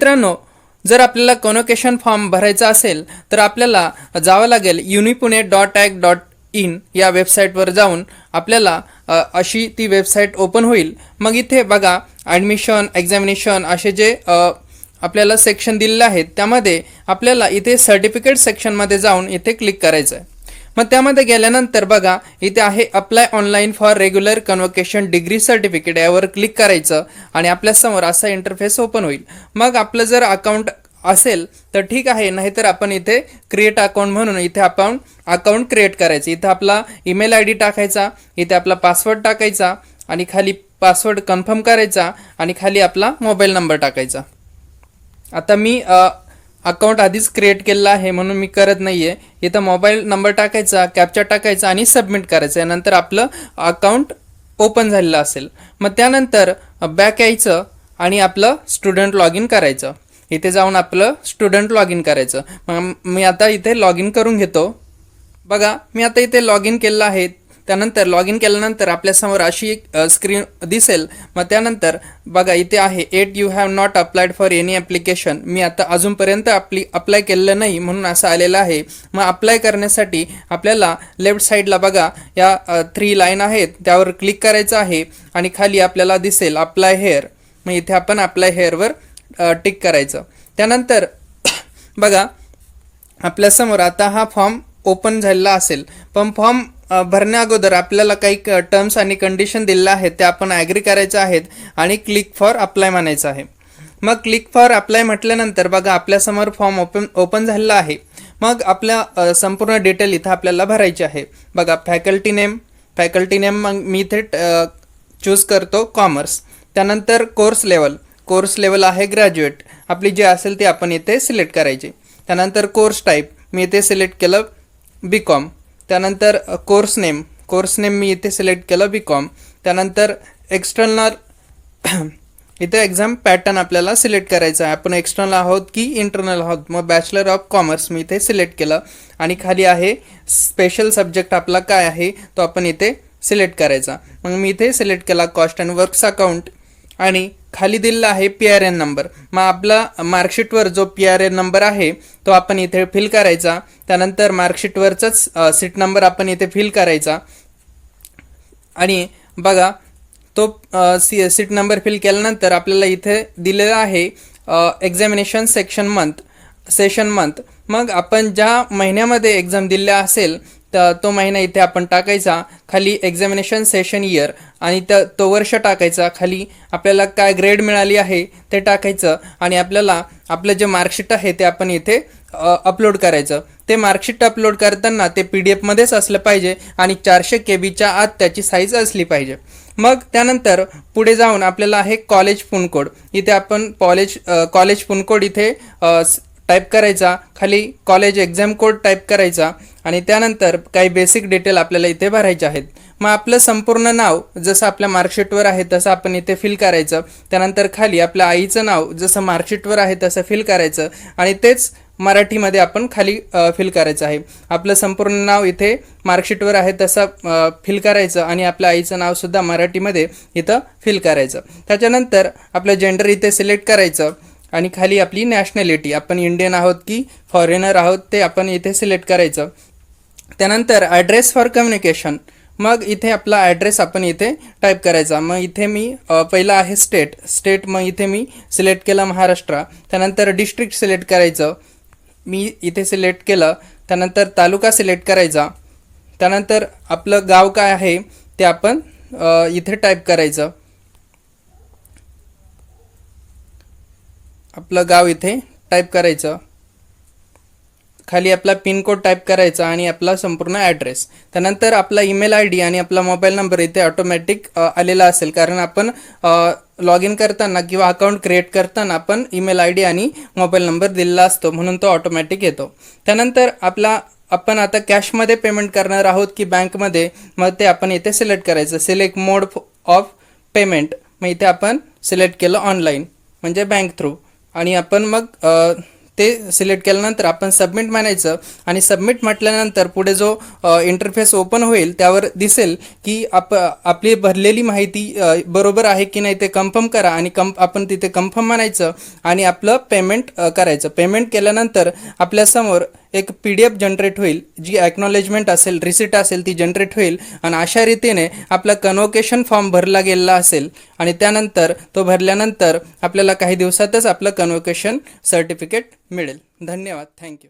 मित्रांनो, जर आपल्याला कॉन्व्होकेशन फॉर्म भरायचा असेल तर आपल्याला जावं लागेल unipune.ac.in या वेबसाईटवर जाऊन आपल्याला अशी ती वेबसाईट ओपन होईल. मग इथे बघा ॲडमिशन, एक्झामिनेशन असे जे आपल्याला सेक्शन दिलेले आहेत त्यामध्ये आपल्याला इथे सर्टिफिकेट सेक्शनमध्ये जाऊन इथे क्लिक करायचं आहे. मग त्यामध्ये गेल्यानंतर बघा इथे आहे apply online for regular convocation degree certificate, यावर क्लिक करायचं आणि आपल्यासमोर असा इंटरफेस ओपन होईल. मग आपलं जर अकाउंट असेल तर ठीक आहे, नाहीतर आपण इथे क्रिएट अकाउंट म्हणून इथे आपण अकाउंट क्रिएट करायचं. इथं आपला ईमेल आय डी टाकायचा, इथे आपला पासवर्ड टाकायचा आणि खाली पासवर्ड कन्फर्म करायचा आणि खाली आपला मोबाईल नंबर टाकायचा. आता मी अकाउंट आधीच क्रिएट केलेला आहे म्हणून मी करत नाही आहे. इथं मोबाईल नंबर टाकायचा, कॅप्चा टाकायचा आणि सबमिट करायचं. यानंतर आपलं अकाउंट ओपन झालेलं असेल. मग त्यानंतर बॅक यायचं आणि आपलं स्टुडंट लॉग इन करायचं. इथे जाऊन आपलं स्टुडंट लॉग इन करायचं. मग मी आता इथे लॉग इन करून घेतो. बघा मी आता इथे लॉग इन केलेलं आहे. त्यानंतर लॉग इन केल्यानंतर आपल्यासमोर अशी एक स्क्रीन दिसेल. मग त्यानंतर बघा इथे आहे you have not applied for any application. मी आता अजूनपर्यंत अप्लाय केलेलं नाही म्हणून असं आलेलं आहे. मग अप्लाय करण्यासाठी आपल्याला लेफ्ट साईडला बघा या 3 लाईन आहेत त्यावर क्लिक करायचं आहे आणि खाली आपल्याला दिसेल अप्लाय हेअर. मग इथे आपण अप्लाय हेअरवर टिक करायचं. त्यानंतर बघा आपल्यासमोर आता हा फॉर्म ओपन झालेला असेल. पण फॉर्म भरण्या अगोदर आपल्याला काही टर्म्स आणि कंडिशन दिलेल्या आहेत त्या आपण ॲग्री करायच्या आहेत आणि क्लिक फॉर अप्लाय म्हणायचं आहे. मग क्लिक फॉर अप्लाय म्हटल्यानंतर बघा आपल्यासमोर फॉर्म ओपन झालेला आहे. मग आपल्या संपूर्ण डिटेल इथं आपल्याला भरायची आहे. बघा फॅकल्टी नेम मग मी इथे चूज करतो कॉमर्स. त्यानंतर कोर्स लेवल आहे ग्रॅज्युएट. आपली जे असेल ते आपण इथे सिलेक्ट करायची. त्यानंतर कोर्स टाईप मी इथे सिलेक्ट केलं BCom. त्यानंतर कोर्स नेम मी इथे सिलेक्ट केलं BCom. त्यानंतर एक्सटर्नल इथे एक्झाम पॅटर्न आपल्याला सिलेक्ट करायचा आहे. आपण एक्सटर्नल आहोत की इंटरनल आहोत. मग बॅचलर ऑफ कॉमर्स मी इथे सिलेक्ट केलं आणि खाली आहे स्पेशल सब्जेक्ट आपला काय आहे तो आपण इथे सिलेक्ट करायचा. मग मी इथे सिलेक्ट केला कॉस्ट अँड वर्क्स अकाउंट आणि खाली दिलेला आहे PRN नंबर. मग आपला मार्कशीटवर जो PRN नंबर आहे तो आपण इथे फिल करायचा. त्यानंतर मार्कशीटवरचाच सीट नंबर आपण इथे फिल करायचा आणि बघा तो सीट नंबर फिल केल्यानंतर आपल्याला इथे दिलेला आहे एक्झामिनेशन सेशन मंथ. मग आपण ज्या महिन्यामध्ये एक्झाम दिल्या असेल तर तो महिना इथे आपण टाकायचा. खाली एक्झामिनेशन सेशन इयर आणि तो वर्ष टाकायचा. खाली आपल्याला काय ग्रेड मिळाली आहे ते टाकायचं आणि आपल्याला आपलं जे मार्कशीट आहे ते आपण इथे अपलोड करायचं. ते मार्कशीट अपलोड करताना ते PDF मध्येच असलं पाहिजे आणि 400 KB आत त्याची साईज असली पाहिजे. मग त्यानंतर पुढे जाऊन आपल्याला आहे कॉलेज पुनकोड. इथे आपण कॉलेज पुनकोड इथे टाईप करायचा. खाली कॉलेज एक्झाम कोड टाईप करायचा आणि त्यानंतर काही बेसिक डिटेल आपल्याला इथे भरायचे आहेत. मग आपलं संपूर्ण नाव जसं आपल्या मार्कशीटवर आहे तसं आपण इथे फिल करायचं. त्यानंतर खाली आपल्या आईचं नाव जसं मार्कशीटवर आहे तसं फिल करायचं आणि तेच मराठीमध्ये आपण खाली फिल करायचं आहे. आपलं संपूर्ण नाव इथे मार्कशीटवर आहे तसं फिल करायचं आणि आपल्या आईचं नावसुद्धा मराठीमध्ये इथं फिल करायचं. त्याच्यानंतर आपलं जेंडर इथे सिलेक्ट करायचं आणि खाली आपली नॅशनॅलिटी आपण इंडियन आहोत की फॉरेनर आहोत ते आपण इथे सिलेक्ट करायचं. त्यानंतर ॲड्रेस फॉर कम्युनिकेशन. मग इथे आपला ॲड्रेस आपण इथे टाईप करायचा. मग इथे मी पहिला आहे स्टेट मग इथे मी सिलेक्ट केलं महाराष्ट्र. त्यानंतर डिस्ट्रिक्ट सिलेक्ट करायचं, मी इथे सिलेक्ट केलं. त्यानंतर तालुका सिलेक्ट करायचा. त्यानंतर आपलं गाव काय आहे ते आपण इथे टाईप करायचं. आपलं गाव इथे टाईप करायचं. खाली आपला पिनकोड टाईप करायचा आणि आपला संपूर्ण ॲड्रेस. त्यानंतर आपला ईमेल ID आणि आपला मोबाईल नंबर इथे ऑटोमॅटिक आलेला असेल कारण आपण लॉग इन करताना किंवा अकाउंट क्रिएट करताना आपण ईमेल ID आणि मोबाईल नंबर दिलेला असतो म्हणून तो ऑटोमॅटिक येतो. त्यानंतर आपण आता कॅशमध्ये पेमेंट करणार आहोत की बँकमध्ये, मग ते आपण इथे सिलेक्ट करायचं. Select mode of payment. मग इथे आपण सिलेक्ट केलं ऑनलाईन म्हणजे बँक थ्रू आणि आपण मग ते सिलेक्ट केल्यानंतर आपण सबमिट म्हणायचं आणि सबमिट म्हटल्यानंतर पुढे जो इंटरफेस ओपन होईल त्यावर दिसेल की आपली भरलेली माहिती बरोबर आहे की नाही ते कन्फर्म करा आणि आपण तिथे कन्फर्म म्हणायचं आणि आपलं पेमेंट करायचं. पेमेंट केल्यानंतर आपल्यासमोर एक PDF जनरेट होईल, जी ॲक्नॉलेजमेंट असेल, रिसिट असेल ती जनरेट होईल आणि अशा रीतीने आपला कन्व्होकेशन फॉर्म भरला गेलेला असेल आणि त्यानंतर तो भरल्यानंतर आपल्याला काही दिवसातच आपलं कन्व्होकेशन सर्टिफिकेट मिळेल. धन्यवाद. थँक्यू.